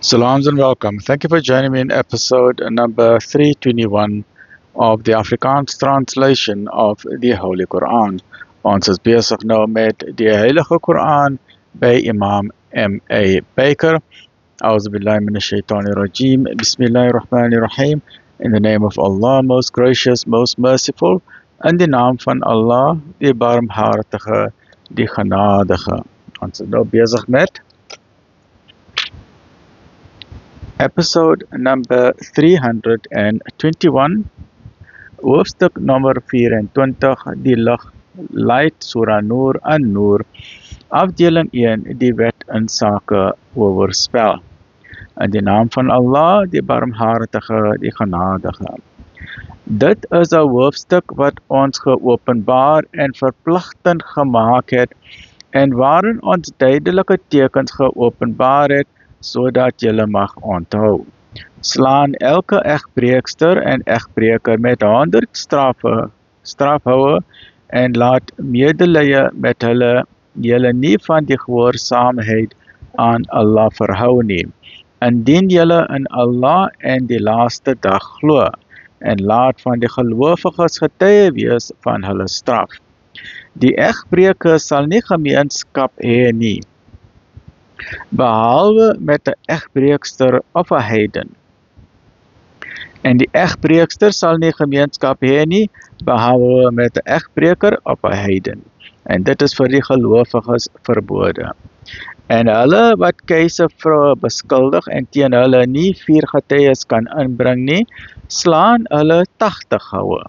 Salams and welcome. Thank you for joining me in episode number 321 of the Afrikaans translation of the Holy Quran. Ons is besig nou met die Heilige Quran by Imam M.A. Baker. A'udhu billahi minash shaitanir rajeem. Bismillahir Rahmanir Rahim. In the name of Allah, most gracious, most merciful. In die naam van Allah, die barmhartige, die genadige. Ons is nou besig met episode number 321, hoofstuk nummer 24, die lig, light, Surah Noor en Noor, afdeling 1, die wet in sake oorspel. In die naam van Allah, die barmhartige, die genadige. Dit is 'n hoofstuk wat ons geopenbaar en verpligtend gemaak het en waarin ons duidelike tekens geopenbaar het sodat julle mag onthou. Slaan elke egbreekster en egbreker met 100 strafhoue en laat medelee met hulle julle nie van die gehoorsaamheid aan Allah verhou nie. Indien julle in Allah en die laaste dag glo en laat van die gelowiges getuie wees van hulle straf. Die egbreker sal nie gemeenskap hê nie, behalwe met 'n egbreekster of 'n heiden. En die egbreekster sal nie gemeenskap hê nie, behalwe met 'n egbreker of 'n heiden. En dit is vir die gelowiges verbode. En hulle wat keiservroue beskuldig en teen hulle nie 4 getuies kan inbring nie, slaan hulle 80 houe.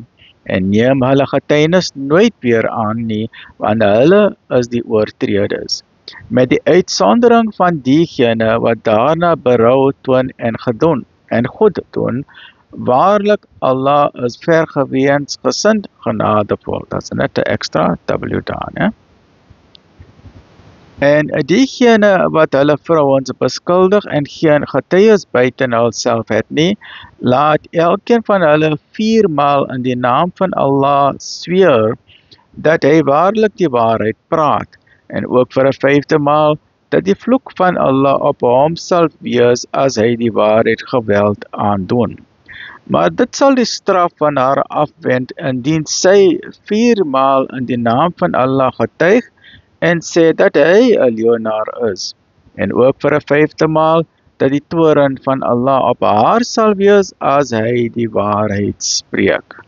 En neem hulle getuienis nooit weer aan nie, want hulle is die oortreders. Met die uitsondering van diegene wat daarna berou toon en goed doen, waarlik Allah is vergewensgesind genadevol. Dat is net 'n extra W daar, né? En diegene wat hulle vrouens beskuldig en geen getuies buite hulself het nie, laat elkeen van hulle 4 maal in die naam van Allah sweer dat hy waarlik die waarheid praat. En ook vir 'n 5de maal, dat die vloek van Allah op hom sal wees as hy die waarheid geweld aandoen. Maar dit sal die straf van haar afwend indien sy 4 maal in die naam van Allah getuig en sê dat hy 'n leienaar is. En ook vir 'n 5de maal, dat die toorn van Allah op haar sal wees as hy die waarheid spreek.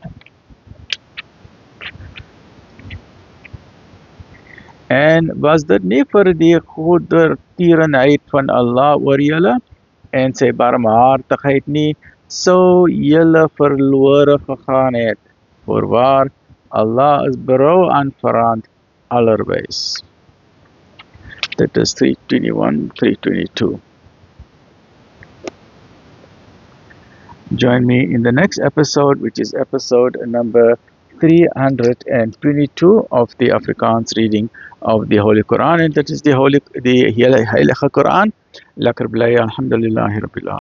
En was dit nie vir die goedertierenheid van Allah oor julle en sy barmhartigheid nie, sou julle verlore gegaan het. Voorwaar, Allah is berou aanverant allerwys. Dit is 321, 322. Join me in the next episode, which is episode number 322 of the Afrikaans reading of the Holy Quran, and that is the Heilige Quran. Lekker bly, alhamdulillahi rabbil alamin.